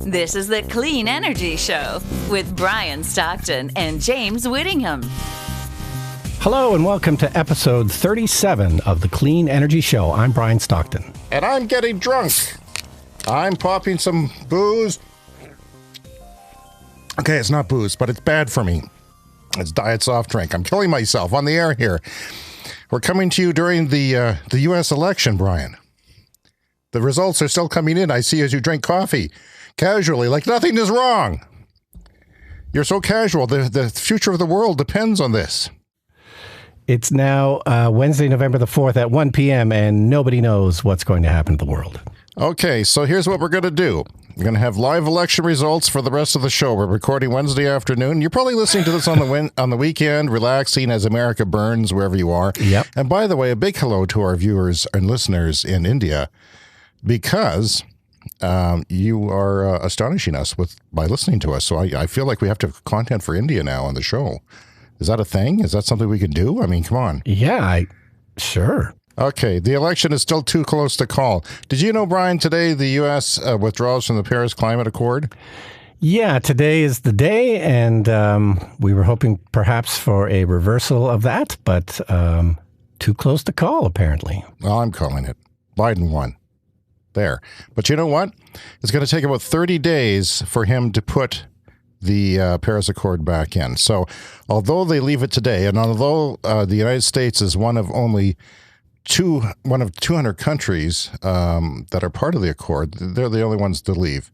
This is the Clean Energy Show with Brian Stockton and James Whittingham. Hello and welcome to episode 37 of the Clean Energy Show. I'm Brian Stockton. And I'm getting drunk. I'm popping some booze. Okay, it's not booze, but it's bad for me. It's diet soft drink. I'm killing myself on the air here. We're coming to you during the U.S. election, Brian. The results are still coming in. I see as you drink coffee casually, like nothing is wrong. You're so casual. The future of the world depends on this. It's now Wednesday, November the 4th at 1 p.m., and nobody knows what's going to happen to the world. Okay, so here's what we're going to do. We're going to have live election results for the rest of the show. We're recording Wednesday afternoon. You're probably listening to this on the weekend, relaxing as America burns wherever you are. Yep. And by the way, a big hello to our viewers and listeners in India, because you are astonishing us by listening to us. So I feel like we have to have content for India now on the show. Is that a thing? Is that something we can do? I mean, come on. Yeah, sure. Okay, the election is still too close to call. Did you know, Brian, today the U.S. withdraws from the Paris Climate Accord? Yeah, today is the day, and we were hoping perhaps for a reversal of that, but too close to call, apparently. Well, I'm calling it. Biden won. There. But you know what? It's going to take about 30 days for him to put the Paris Accord back in. So although they leave it today, and although the United States is one of 200 countries that are part of the Accord, they're the only ones to leave.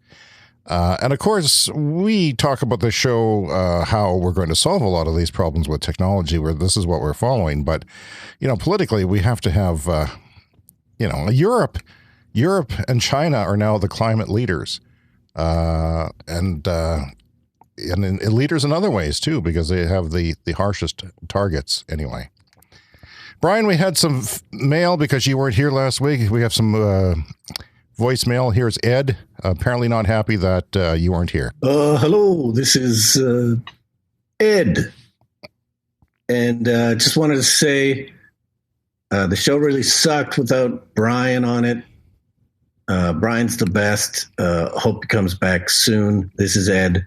And of course, we talk about the show how we're going to solve a lot of these problems with technology, where this is what we're following. But, politically, we have to have, Europe and China are now the climate leaders. And leaders in other ways, too, because they have the harshest targets anyway. Brian, we had some mail because you weren't here last week. We have some voicemail. Here's Ed, apparently not happy that you weren't here. Hello, this is Ed. And just wanted to say the show really sucked without Brian on it. Brian's the best. Hope he comes back soon. This is Ed.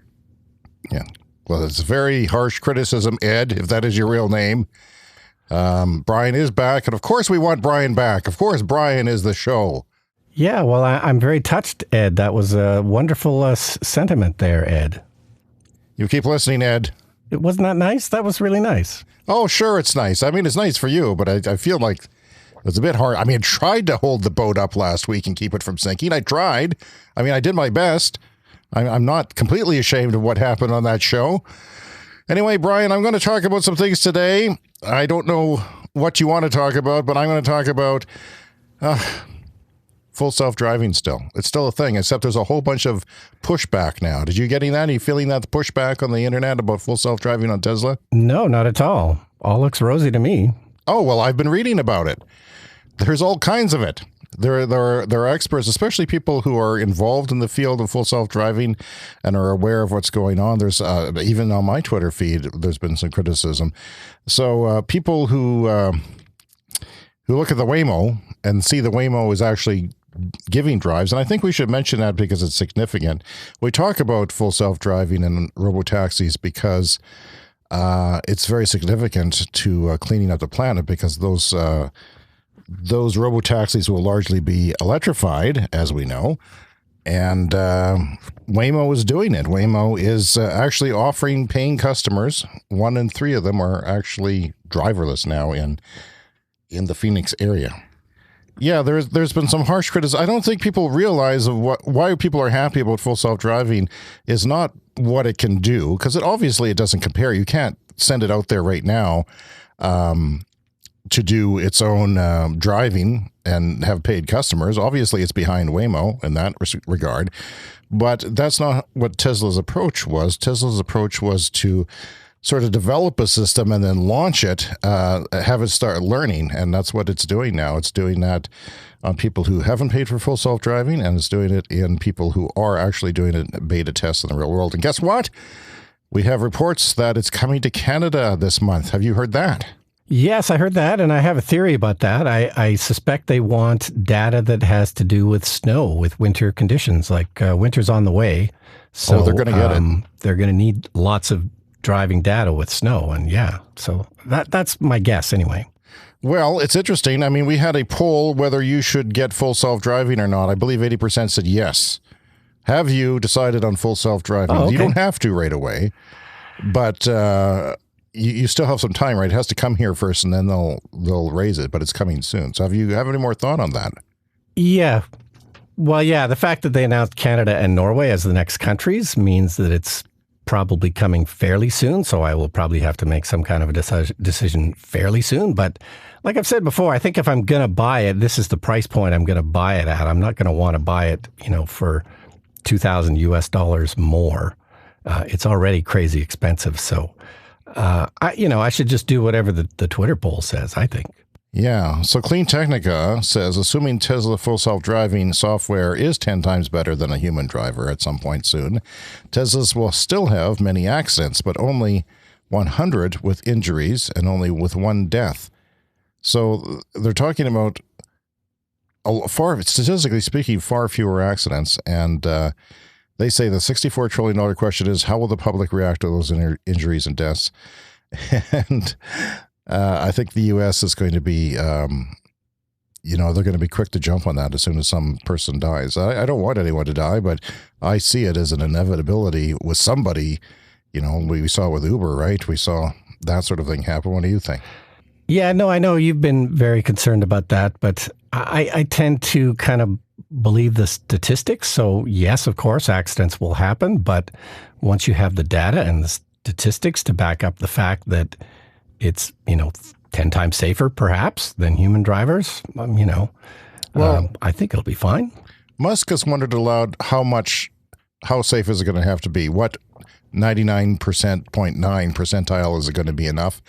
Yeah. Well, it's a very harsh criticism, Ed, if that is your real name. Brian is back, and of course we want Brian back. Of course, Brian is the show. Yeah, well, I'm very touched, Ed. That was a wonderful sentiment there, Ed. You keep listening, Ed. Wasn't that nice? That was really nice. Oh, sure, it's nice. I mean, it's nice for you, but I feel like it's a bit hard. I mean, I tried to hold the boat up last week and keep it from sinking. I tried. I mean, I did my best. I'm not completely ashamed of what happened on that show. Anyway, Brian, I'm going to talk about some things today. I don't know what you want to talk about, but I'm going to talk about full self-driving still. It's still a thing, except there's a whole bunch of pushback now. Did you getting that? Are you feeling that pushback on the internet about full self-driving on Tesla? No, not at all. All looks rosy to me. Oh, well, I've been reading about it. There's all kinds of it. There are experts, especially people who are involved in the field of full self-driving and are aware of what's going on. There's even on my Twitter feed, there's been some criticism. So people who look at the Waymo and see the Waymo is actually giving drives, and I think we should mention that because it's significant. We talk about full self-driving and robotaxis because it's very significant to cleaning up the planet, because those robotaxis will largely be electrified, as we know, and Waymo is doing it. Waymo is actually offering paying customers. 1 in 3 of them are actually driverless now in the Phoenix area. Yeah, there's been some harsh criticism. I don't think people realize of why people are happy about full self-driving is not what it can do, because obviously it doesn't compare. You can't send it out there right now to do its own driving and have paid customers. Obviously, it's behind Waymo in that regard, but that's not what Tesla's approach was. Tesla's approach was to sort of develop a system and then launch it, have it start learning, and that's what it's doing now. It's doing that on people who haven't paid for full self-driving, and it's doing it in people who are actually doing it beta tests in the real world. And guess what? We have reports that it's coming to Canada this month. Have you heard that? Yes, I heard that, and I have a theory about that. I suspect they want data that has to do with snow, with winter conditions, like winter's on the way. So they're going to get it. They're going to need lots of driving data with snow, and so that's my guess anyway. Well, it's interesting. I mean, we had a poll whether you should get full self-driving or not. I believe 80% said yes. Have you decided on full self-driving? Okay. You don't have to right away, but you still have some time, right? It has to come here first, and then they'll raise it, but it's coming soon. So have any more thought on that? Yeah. Well, yeah, the fact that they announced Canada and Norway as the next countries means that it's probably coming fairly soon, so I will probably have to make some kind of a decision fairly soon. But like I've said before, I think if I'm going to buy it, this is the price point I'm going to buy it at. I'm not going to want to buy it, for $2,000 more. It's already crazy expensive, so I should just do whatever the Twitter poll says, I think. Yeah. So Clean Technica says, assuming Tesla full self-driving software is 10 times better than a human driver at some point soon, Teslas will still have many accidents, but only 100 with injuries and only with one death. So they're talking about, statistically speaking, far fewer accidents. And they say the $64 trillion question is, how will the public react to those injuries and deaths? And I think the U.S. is going to be, they're going to be quick to jump on that as soon as some person dies. I don't want anyone to die, but I see it as an inevitability with somebody. We saw with Uber, right? We saw that sort of thing happen. What do you think? Yeah, no, I know you've been very concerned about that, but I tend to kind of believe the statistics. So yes, of course, accidents will happen, but once you have the data and the statistics to back up the fact that it's, 10 times safer, perhaps, than human drivers, I think it'll be fine. Musk has wondered aloud how safe is it going to have to be? What 99.9 percentile is it going to be enough?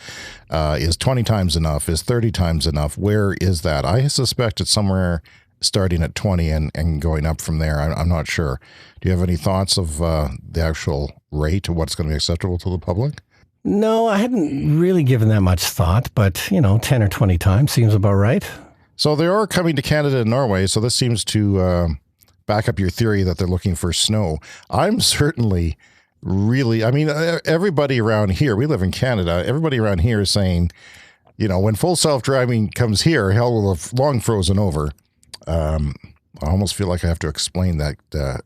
Is 20 times enough? Is 30 times enough? Where is that? I suspect it's somewhere starting at 20 and going up from there. I'm not sure. Do you have any thoughts of the actual rate of what's going to be acceptable to the public? No, I hadn't really given that much thought, but, 10 or 20 times seems about right. So they are coming to Canada and Norway, so this seems to back up your theory that they're looking for snow. I'm certainly everybody around here, we live in Canada, everybody around here is saying, when full self-driving comes here, hell will have long frozen over. I almost feel like I have to explain that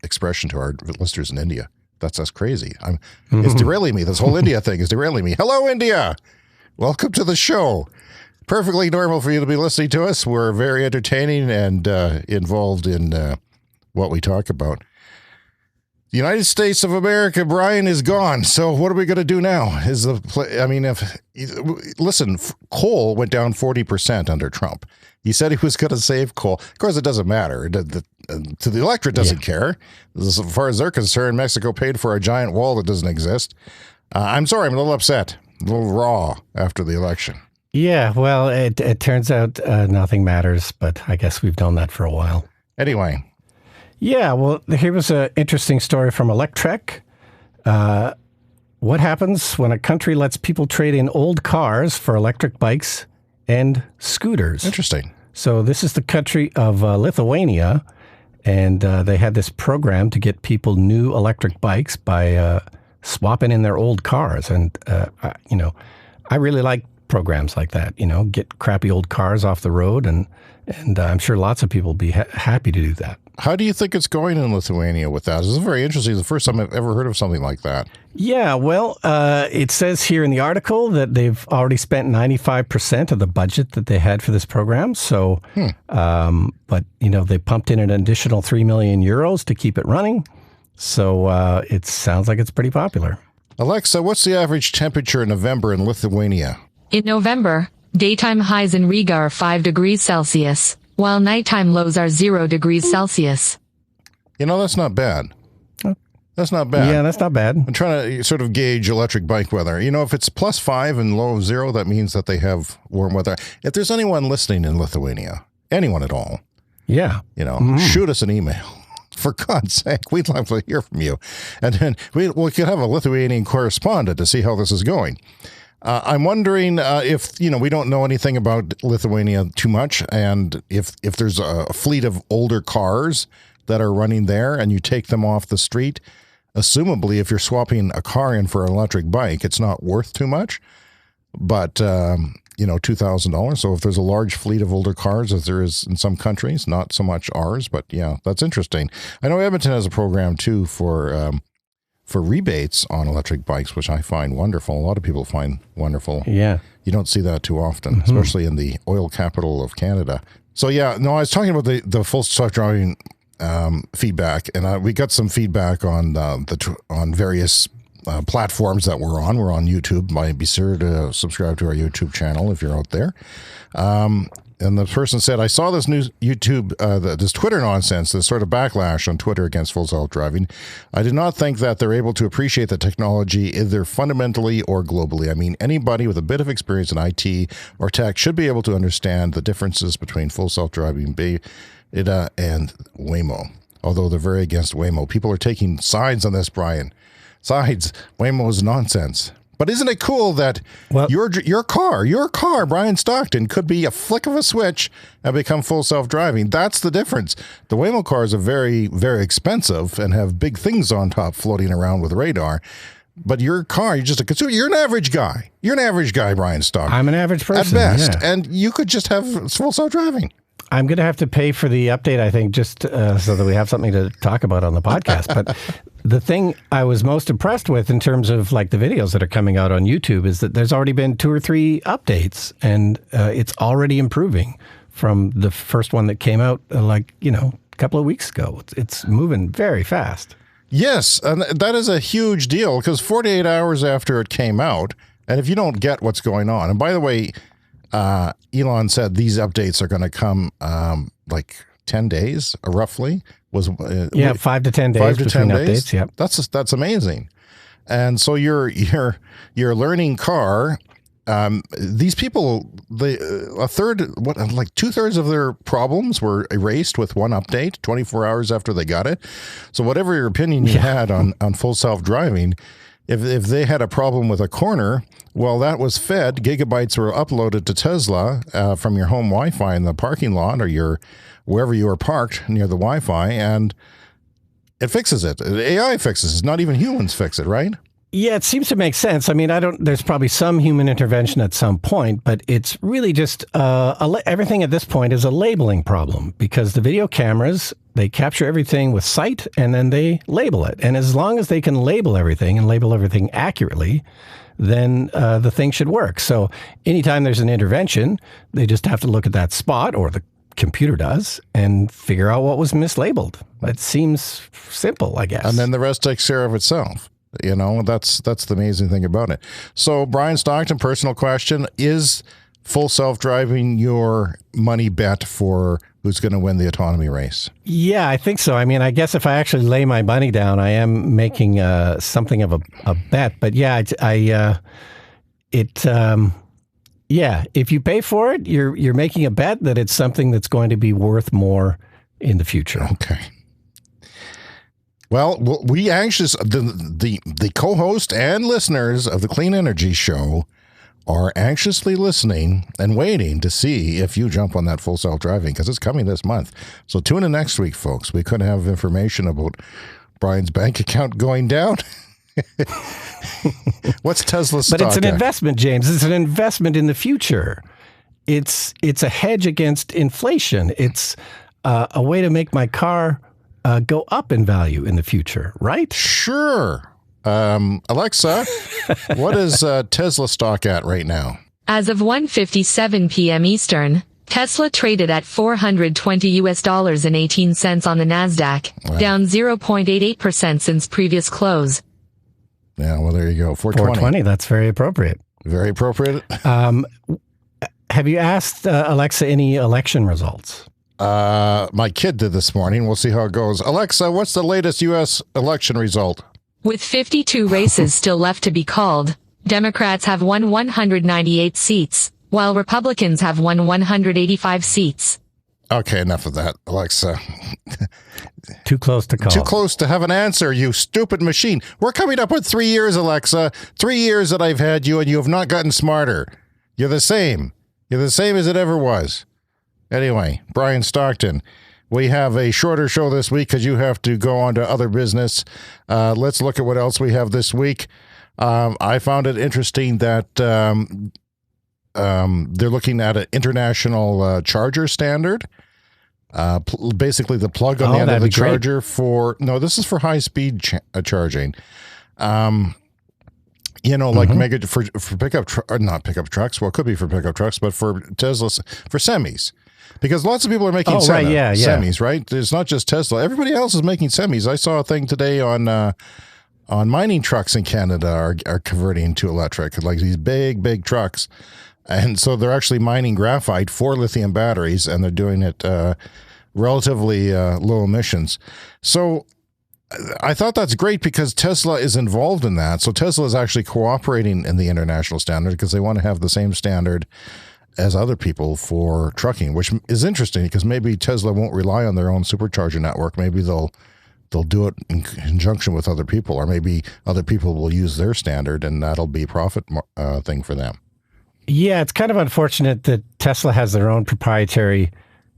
expression to our listeners in India. That's crazy. It's derailing me. This whole India thing is derailing me. Hello, India. Welcome to the show. Perfectly normal for you to be listening to us. We're very entertaining and involved in what we talk about. The United States of America, Brian, is gone. So what are we going to do now? Listen, coal went down 40% under Trump. He said he was going to save coal. Of course, it doesn't matter. To the electorate, doesn't care. As far as they're concerned, Mexico paid for a giant wall that doesn't exist. I'm sorry, I'm a little upset, a little raw after the election. Yeah, well, it turns out nothing matters, but I guess we've done that for a while. Anyway. Yeah, well, here was an interesting story from Electrek. What happens when a country lets people trade in old cars for electric bikes and scooters? Interesting. So this is the country of Lithuania, and they had this program to get people new electric bikes by swapping in their old cars. And, I really like programs like that, get crappy old cars off the road, and I'm sure lots of people will be happy to do that. How do you think it's going in Lithuania with that? This is very interesting. It's the first time I've ever heard of something like that. Yeah, well, it says here in the article that they've already spent 95% of the budget that they had for this program. So, but, they pumped in an additional 3 million euros to keep it running. So it sounds like it's pretty popular. Alexa, what's the average temperature in November in Lithuania? In November, daytime highs in Riga are 5 degrees Celsius, while nighttime lows are 0 degrees Celsius. That's not bad. That's not bad. Yeah, that's not bad. I'm trying to sort of gauge electric bike weather. If it's +5 and low of 0, that means that they have warm weather. If there's anyone listening in Lithuania, anyone at all, shoot us an email. For God's sake, we'd love to hear from you. And then we could have a Lithuanian correspondent to see how this is going. I'm wondering if, we don't know anything about Lithuania too much, and if there's a fleet of older cars that are running there and you take them off the street, assumably if you're swapping a car in for an electric bike, it's not worth too much, but, $2,000. So if there's a large fleet of older cars, as there is in some countries, not so much ours, but yeah, that's interesting. I know Edmonton has a program too for rebates on electric bikes, which I find wonderful. A lot of people find wonderful. Yeah. You don't see that too often, especially in the oil capital of Canada. So yeah, no, I was talking about the full self-driving feedback, and we got some feedback on on various platforms that we're on. We're on YouTube. Be sure to subscribe to our YouTube channel if you're out there. And the person said, I saw this new YouTube, this Twitter nonsense, this sort of backlash on Twitter against full self-driving. I do not think that they're able to appreciate the technology either fundamentally or globally. I mean, anybody with a bit of experience in IT or tech should be able to understand the differences between full self-driving beta and Waymo. Although they're very against Waymo. People are taking sides on this, Brian. Sides. Waymo is nonsense. But isn't it cool that your car, Brian Stockton, could be a flick of a switch and become full self-driving? That's the difference. The Waymo cars are very, very expensive and have big things on top floating around with radar. But your car, you're just a consumer. You're an average guy. You're an average guy, Brian Stockton. I'm an average person. At best. Yeah. And you could just have full self-driving. I'm going to have to pay for the update, I think, just so that we have something to talk about on the podcast. But the thing I was most impressed with in terms of like the videos that are coming out on YouTube is that there's already been 2 or 3 updates, and it's already improving from the first one that came out a couple of weeks ago. It's moving very fast. Yes, and that is a huge deal because 48 hours after it came out, and if you don't get what's going on, and by the way, Elon said these updates are going to come 10 days, roughly. 5 to 10 days 5 to 10 between days. updates. Yep. That's amazing. And so your learning car. These people, two-thirds of their problems were erased with one update 24 hours after they got it. So whatever your opinion you had on full self-driving, if they had a problem with a corner, well, that was fed. Gigabytes were uploaded to Tesla from your home Wi-Fi in the parking lot or wherever you were parked near the Wi-Fi, and it fixes it. AI fixes it. Not even humans fix it, right? Yeah, it seems to make sense. I mean, there's probably some human intervention at some point, but it's really just everything at this point is a labeling problem because the video cameras, they capture everything with sight and then they label it. And as long as they can label everything and label everything accurately, then the thing should work. So anytime there's an intervention, they just have to look at that spot, or the computer does, and figure out what was mislabeled. It seems simple, I guess. And then the rest takes care of itself. That's the amazing thing about it. So, Brian Stockton, personal question, is full self-driving your money bet for who's going to win the autonomy race? Yeah, I think so. I mean, I guess if I actually lay my money down, I am making something of a bet. But yeah, if you pay for it, you're making a bet that it's something that's going to be worth more in the future. Okay. Well, the co-host and listeners of the Clean Energy Show are anxiously listening and waiting to see if you jump on that full self-driving, because it's coming this month. So tune in next week, folks. We could have information about Brian's bank account going down. What's Tesla's stock? But it's an investment, James. It's an investment in the future. It's a hedge against inflation. It's a way to make my car go up in value in the future, right? Sure. Alexa, what is Tesla stock at right now? As of 1:57 p.m. Eastern, Tesla traded at $420.18 on the Nasdaq, down 0.88% since previous close. Yeah, well, there you go. 420. That's very appropriate. Very appropriate. Have you asked Alexa any election results? My kid did this morning. We'll see how it goes. Alexa, what's the latest U.S. election result? With 52 races still left to be called, Democrats have won 198 seats, while Republicans have won 185 seats. Okay, enough of that, Alexa. Too close to call. Too close to have an answer, you stupid machine. We're coming up with 3 years, Alexa. 3 years that I've had you, and you have not gotten smarter. You're the same. You're the same as it ever was. Anyway, Brian Stockton, we have a shorter show this week because you have to go on to other business. Let's look at what else we have this week. I found it interesting that they're looking at an international charger standard. Basically, the plug on the end of the charger this is for high-speed charging. Like mega for not pickup trucks. Well, it could be for pickup trucks, but for Teslas, for semis. Because lots of people are making semis, right? It's not just Tesla. Everybody else is making semis. I saw a thing today on mining trucks in Canada are converting to electric, like these big trucks. And so they're actually mining graphite for lithium batteries, and they're doing it relatively low emissions. So I thought that's great because Tesla is involved in that. So Tesla is actually cooperating in the international standard because they want to have the same standard as other people for trucking, which is interesting because maybe Tesla won't rely on their own supercharger network. Maybe they'll do it in conjunction with other people, or maybe other people will use their standard, and that'll be a profit thing for them. Yeah, it's kind of unfortunate that Tesla has their own proprietary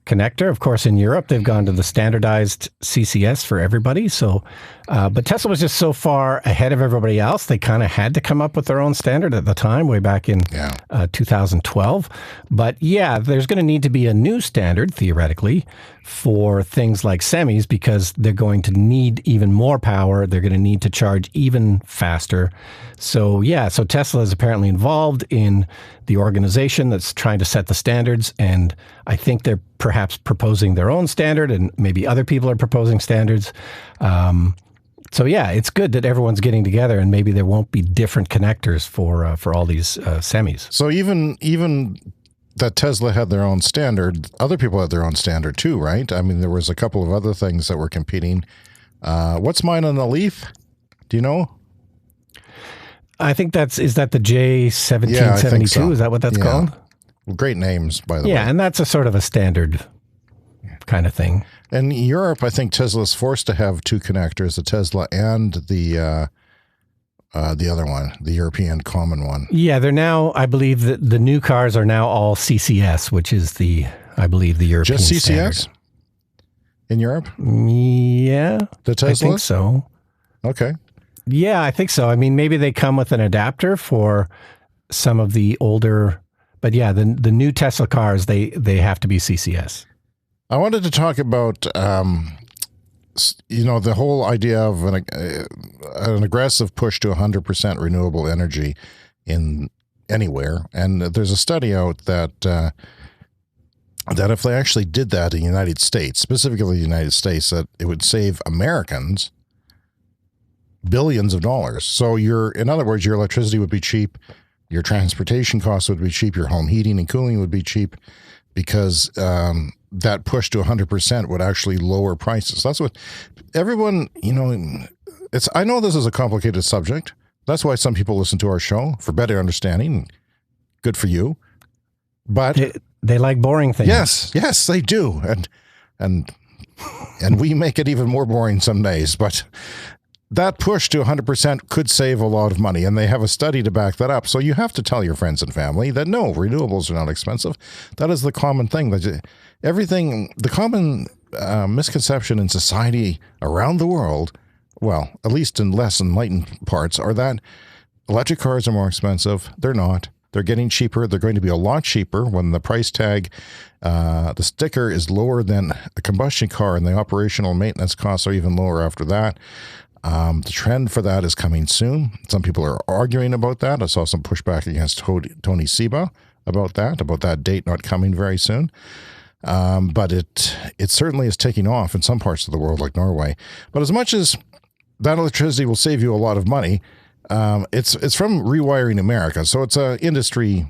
connector. Of course, in Europe, they've gone to the standardized CCS for everybody. So, but Tesla was just so far ahead of everybody else. They kind of had to come up with their own standard at the time, way back in 2012. But yeah, there's going to need to be a new standard, theoretically, for things like semis, because they're going to need even more power. They're going to need to charge even faster. So yeah, so Tesla is apparently involved in the organization that's trying to set the standards, and I think they're perhaps proposing their own standard, and maybe other people are proposing standards. So yeah, it's good that everyone's getting together, and maybe there won't be different connectors for all these semis. So even that Tesla had their own standard, other people had their own standard too, right? I mean, there was a couple of other things that were competing. What's mine on the Leaf? Do you know? I think is that the J1772? So. Is that what that's called? Well, great names, by the way. Yeah, and that's a sort of a standard kind of thing. In Europe, I think Tesla's forced to have two connectors, the Tesla and the other one, the European common one. Yeah, they're now, I believe that the new cars are now all CCS, which is I believe the European Just CCS? Standard. In Europe? Yeah. The Teslas? I think so. Okay. Yeah, I think so. I mean, maybe they come with an adapter for some of the older, but yeah, the new Tesla cars, they have to be CCS. I wanted to talk about, the whole idea of an aggressive push to 100% renewable energy in anywhere. And there's a study out that if they actually did that in the United States, specifically the United States, that it would save Americans billions of dollars. So in other words, your electricity would be cheap, your transportation costs would be cheap, your home heating and cooling would be cheap, because that push to 100% would actually lower prices. That's what everyone, I know this is a complicated subject. That's why some people listen to our show, for better understanding. Good for you. But they like boring things. Yes, they do. And we make it even more boring some days, but that push to 100% could save a lot of money, and they have a study to back that up. So you have to tell your friends and family that no, renewables are not expensive. That is the common thing. The common misconception in society around the world, well, at least in less enlightened parts, are that electric cars are more expensive. They're not. They're getting cheaper. They're going to be a lot cheaper when the price tag, the sticker is lower than a combustion car, and the operational maintenance costs are even lower after that. The trend for that is coming soon. Some people are arguing about that. I saw some pushback against Tony Seba about that date not coming very soon. But it certainly is taking off in some parts of the world, like Norway. But as much as that electricity will save you a lot of money, it's from Rewiring America. So it's an industry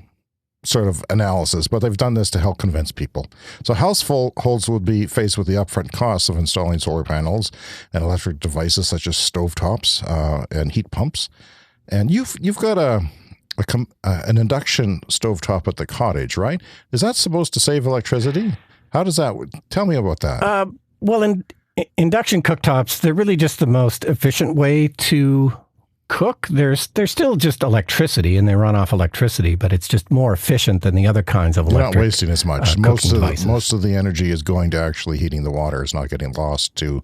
sort of analysis, but they've done this to help convince people. So households would be faced with the upfront costs of installing solar panels and electric devices such as stovetops and heat pumps. And you've got an induction stovetop at the cottage, right? Is that supposed to save electricity? How does that? Tell me about that. Well, Induction cooktops, they're really just the most efficient way to cook. They're still just electricity, and they run off electricity, but it's just more efficient than the other kinds of electric. You're not wasting as much. Devices. Most of the energy is going to actually heating the water. It's not getting lost to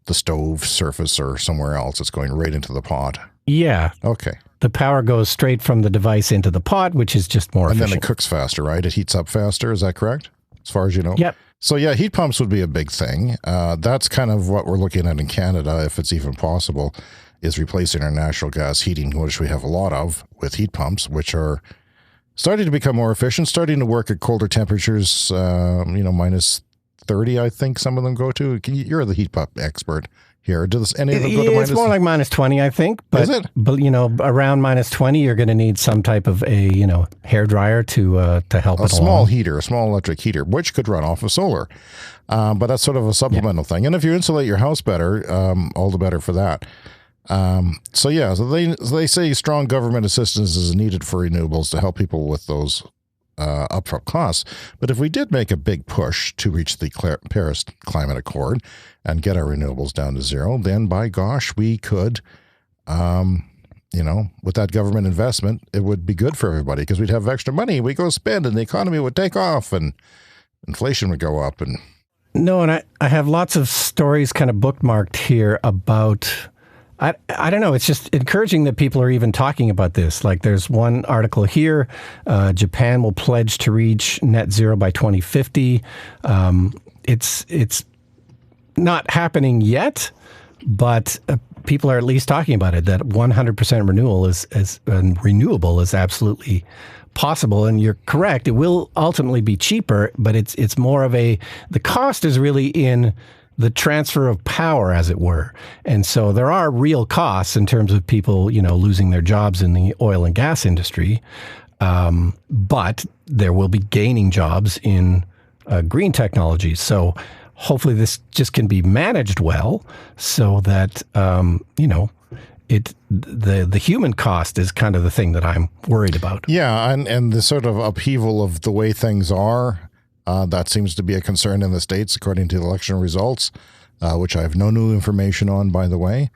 the stove surface or somewhere else. It's going right into the pot. Yeah. Okay. The power goes straight from the device into the pot, which is just more efficient. And then it cooks faster, right? It heats up faster. Is that correct? As far as you know? Yep. So yeah, heat pumps would be a big thing. That's kind of what we're looking at in Canada, if it's even possible, is replacing our natural gas heating, which we have a lot of, with heat pumps, which are starting to become more efficient, starting to work at colder temperatures, minus 30, I think some of them go to. You're the heat pump expert here. Does any of them go to minus? It's more like minus 20, I think. But, is it? But, around minus 20, you're going to need some type of a, hairdryer to help it A small along. heater, a small electric heater, which could run off of solar. But that's sort of a supplemental thing. And if you insulate your house better, all the better for that. So they say strong government assistance is needed for renewables to help people with those upfront costs. But if we did make a big push to reach the Paris Climate Accord and get our renewables down to zero, then by gosh, we could, with that government investment, it would be good for everybody because we'd have extra money. We go spend and the economy would take off and inflation would go up. And I have lots of stories kind of bookmarked here about... I don't know. It's just encouraging that people are even talking about this. Like there's one article here, Japan will pledge to reach net zero by 2050. It's not happening yet, but people are at least talking about it, that 100% renewable is absolutely possible. And you're correct. It will ultimately be cheaper, but it's more of the cost is really in the transfer of power, as it were. And so there are real costs in terms of people, losing their jobs in the oil and gas industry. But there will be gaining jobs in green technologies. So hopefully this just can be managed well so that, the human cost is kind of the thing that I'm worried about. Yeah. And the sort of upheaval of the way things are, that seems to be a concern in the States, according to the election results, which I have no new information on, by the way.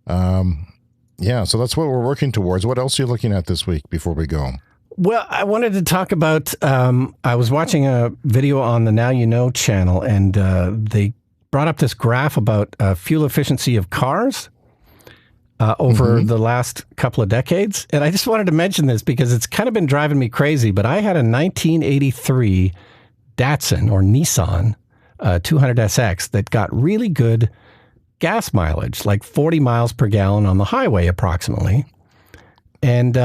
So that's what we're working towards. What else are you looking at this week before we go? Well, I wanted to talk about, I was watching a video on the Now You Know channel, and they brought up this graph about fuel efficiency of cars over the last couple of decades. And I just wanted to mention this because it's kind of been driving me crazy, but I had a 1983 Datsun or Nissan 200SX that got really good gas mileage, like 40 miles per gallon on the highway approximately. And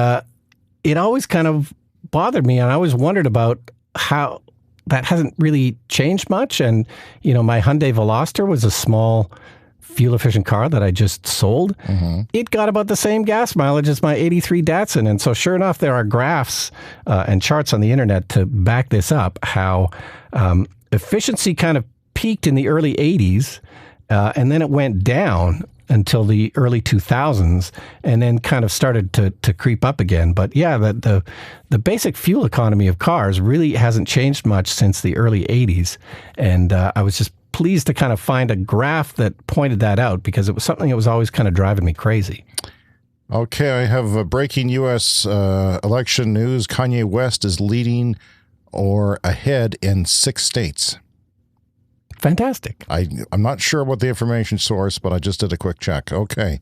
it always kind of bothered me, and I always wondered about how that hasn't really changed much. And, my Hyundai Veloster was a small fuel-efficient car that I just sold. It got about the same gas mileage as my 83 Datsun. And so sure enough, there are graphs and charts on the internet to back this up, how efficiency kind of peaked in the early 80s, and then it went down until the early 2000s, and then kind of started to creep up again. But yeah, the basic fuel economy of cars really hasn't changed much since the early 80s. And I was just pleased to kind of find a graph that pointed that out, because it was something that was always kind of driving me crazy. Okay, I have breaking U.S. Election news. Kanye West is leading or ahead in 6 states. Fantastic. I'm not sure what the information source, but I just did a quick check. Okay.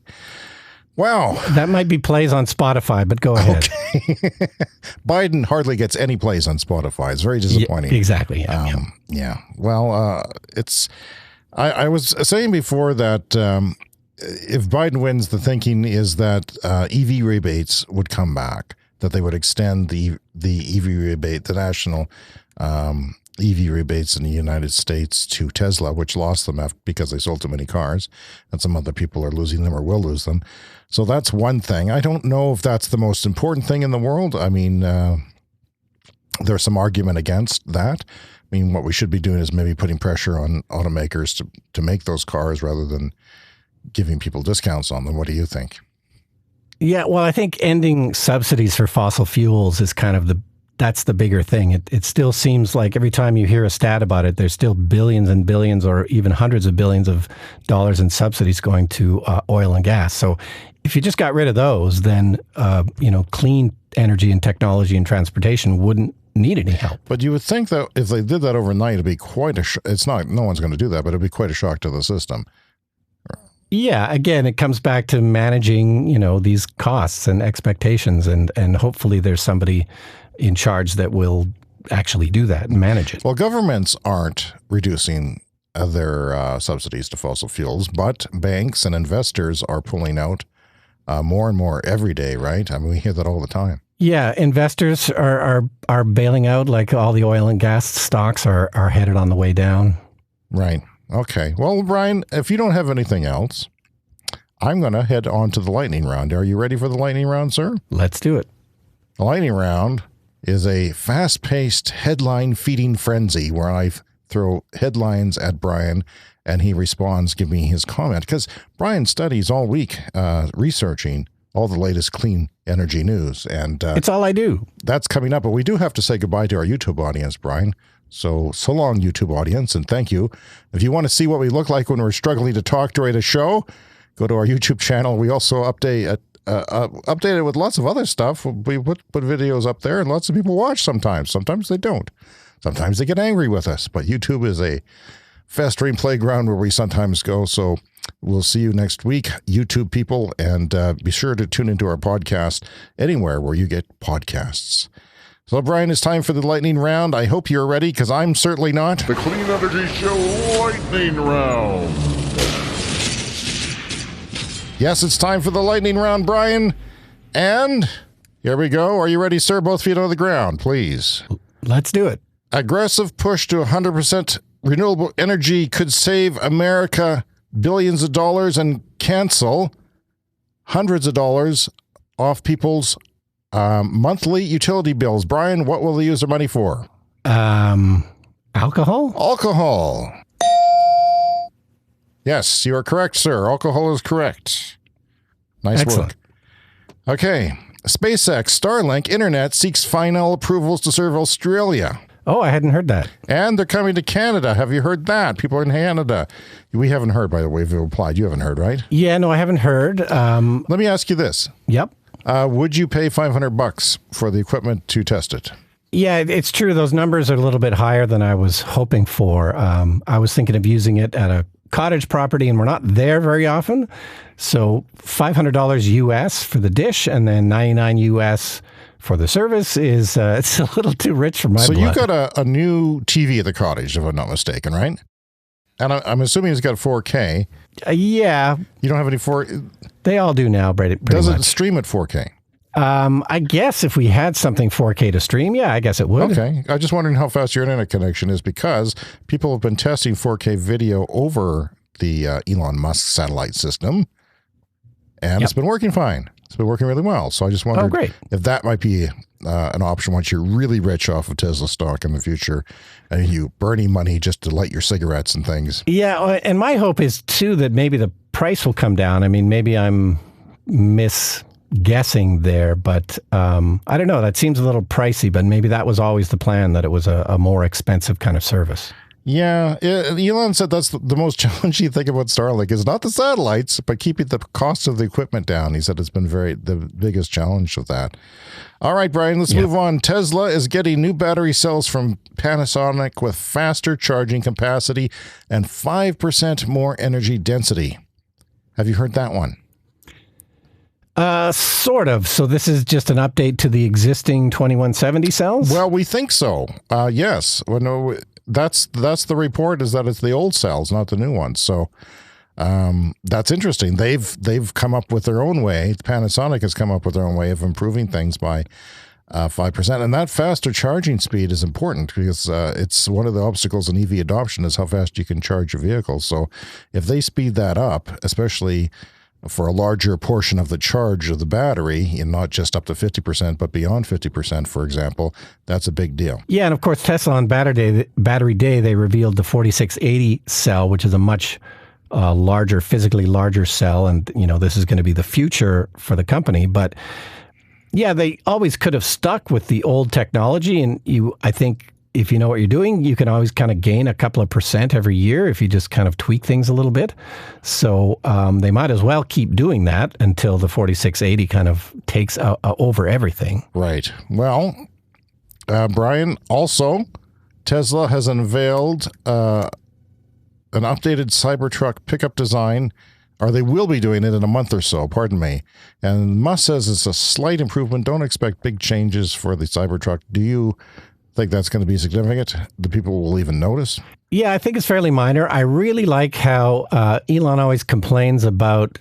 Wow. That might be plays on Spotify, but go ahead. Okay. Biden hardly gets any plays on Spotify. It's very disappointing. Yeah, exactly. Yeah. Well, I was saying before that if Biden wins, the thinking is that EV rebates would come back, that they would extend the EV rebate, the national EV rebates in the United States to Tesla, which lost them because they sold too many cars, and some other people are losing them or will lose them. So that's one thing. I don't know if that's the most important thing in the world. I mean, there's some argument against that. I mean, what we should be doing is maybe putting pressure on automakers to make those cars rather than giving people discounts on them. What do you think? Yeah, well, I think ending subsidies for fossil fuels is kind of that's the bigger thing. It still seems like every time you hear a stat about it, there's still billions and billions or even hundreds of billions of dollars in subsidies going to oil and gas. So if you just got rid of those, then, clean energy and technology and transportation wouldn't need any help. But you would think that if they did that overnight, it'd be quite it's not, no one's going to do that, but it'd be quite a shock to the system. Yeah, again, it comes back to managing, these costs and expectations, and hopefully there's somebody in charge that will actually do that and manage it. Well, governments aren't reducing their subsidies to fossil fuels, but banks and investors are pulling out more and more every day, right? I mean, we hear that all the time. Yeah, investors are bailing out, like all the oil and gas stocks are headed on the way down. Right. Okay. Well, Brian, if you don't have anything else, I'm going to head on to the lightning round. Are you ready for the lightning round, sir? Let's do it. The lightning round is a fast-paced headline-feeding frenzy where I throw headlines at Brian and he responds, give me his comment. Because Brian studies all week researching all the latest clean energy news. And it's all I do. That's coming up. But we do have to say goodbye to our YouTube audience, Brian. So long, YouTube audience, and thank you. If you want to see what we look like when we're struggling to talk during a show, go to our YouTube channel. We also update it with lots of other stuff. We put videos up there, and lots of people watch sometimes. Sometimes they don't. Sometimes they get angry with us. But YouTube is a festering playground where we sometimes go. So we'll see you next week, YouTube people, and be sure to tune into our podcast anywhere where you get podcasts. So, Brian, it's time for the lightning round. I hope you're ready, because I'm certainly not. The Clean Energy Show lightning round. Yes, it's time for the lightning round, Brian. And here we go. Are you ready, sir? Both feet on the ground, please. Let's do it. Aggressive push to 100% renewable energy could save America billions of dollars and cancel hundreds of dollars off people's monthly utility bills. Brian, what will they use their money for? Alcohol? Alcohol. Yes, you are correct, sir. Alcohol is correct. Nice Excellent. work. Okay. SpaceX Starlink Internet seeks final approvals to serve Australia. Oh, I hadn't heard that. And they're coming to Canada. Have you heard that? People in Canada. We haven't heard, by the way, if you applied. You haven't heard, right? Yeah, no, I haven't heard. Let me ask you this. Yep. Would you pay $500 for the equipment to test it? Yeah, it's true. Those numbers are a little bit higher than I was hoping for. I was thinking of using it at a cottage property, and we're not there very often. So $500 US for the dish, and then $99 US for the service is it's a little too rich for my blood. So you got a new TV at the cottage, if I'm not mistaken, right? And I'm assuming it's got 4K. Yeah. You don't have any 4K? They all do now, pretty Does much. it stream at 4K? I guess if we had something 4K to stream, yeah, I guess it would. Okay. I'm just wondering how fast your internet connection is, because people have been testing 4K video over the Elon Musk satellite system, and It's been working fine. It's been working really well. So I just wondered if that might be an option once you're really rich off of Tesla stock in the future and you burning money just to light your cigarettes and things. Yeah, and my hope is, too, that maybe the price will come down. I mean, maybe I'm misguessing there, but I don't know. That seems a little pricey, but maybe that was always the plan, that it was a more expensive kind of service. Yeah, Elon said that's the most challenging thing about Starlink is not the satellites, but keeping the cost of the equipment down. He said it's been the biggest challenge of that. All right, Brian, let's move on. Tesla is getting new battery cells from Panasonic with faster charging capacity and 5% more energy density. Have you heard that one? Sort of. So this is just an update to the existing 2170 cells? Well, we think so. Yes. Well, no, that's the report, is that it's the old cells, not the new ones. So that's interesting. They've come up with their own way. Panasonic has come up with their own way of improving things by 5%. And that faster charging speed is important, because it's one of the obstacles in EV adoption is how fast you can charge your vehicle. So if they speed that up, especially for a larger portion of the charge of the battery, and not just up to 50%, but beyond 50%, for example, that's a big deal. Yeah, and of course, Tesla on Battery Day, they revealed the 4680 cell, which is a much physically larger cell. And, this is going to be the future for the company. But, Yeah, they always could have stuck with the old technology. And I think if you know what you're doing, you can always kind of gain a couple of % every year if you just kind of tweak things a little bit. So they might as well keep doing that until the 4680 kind of takes over everything. Right. Well, Brian, also, Tesla has unveiled an updated Cybertruck pickup design, or they will be doing it in a month or so, pardon me. And Musk says it's a slight improvement. Don't expect big changes for the Cybertruck. Do you think that's going to be significant? Do people will even notice? Yeah, I think it's fairly minor. I really like how Elon always complains about,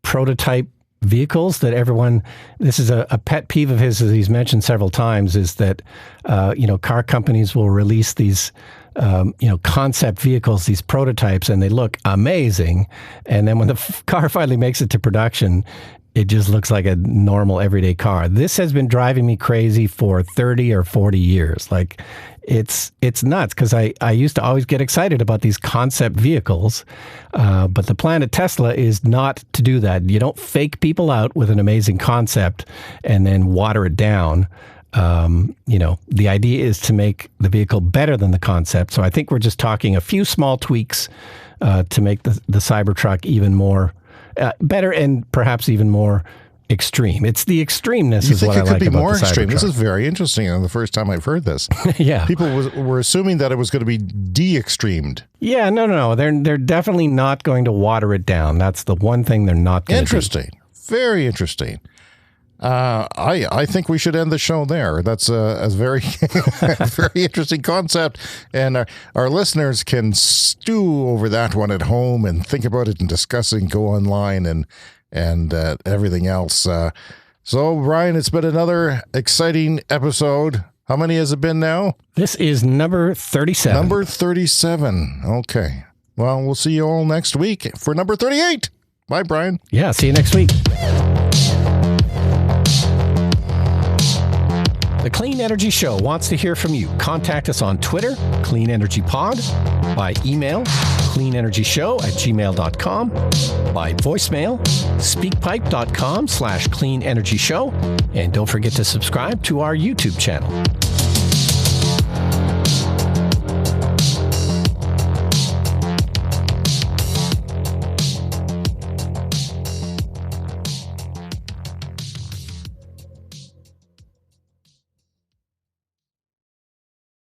prototype vehicles that everyone, this is a pet peeve of his, as he's mentioned several times, is that, car companies will release these, concept vehicles, these prototypes, and they look amazing. And then when the car finally makes it to production, it just looks like a normal everyday car. This has been driving me crazy for 30 or 40 years. Like, it's nuts because I used to always get excited about these concept vehicles, but the plan at Tesla is not to do that. You don't fake people out with an amazing concept and then water it down. The idea is to make the vehicle better than the concept. So I think we're just talking a few small tweaks to make the Cybertruck even more better and perhaps even more extreme. It's the extremeness is what I like about the Cybertruck. You think it could be more extreme? This is very interesting. And the first time I've heard this, yeah, people were assuming that it was going to be de-extremed. Yeah, no. They're definitely not going to water it down. That's the one thing they're not going to do. Interesting. Very interesting. I think we should end the show there. That's a very, very interesting concept, and our listeners can stew over that one at home and think about it and discuss it and go online and everything else. So, Brian, it's been another exciting episode. How many has it been now? This is number 37. Number 37. Okay. Well, we'll see you all next week for number 38. Bye, Brian. Yeah, see you next week. The Clean Energy Show wants to hear from you. Contact us on Twitter, Clean Energy Pod, by email, cleanenergyshow@gmail.com, by voicemail, speakpipe.com/cleanenergyshow, and don't forget to subscribe to our YouTube channel.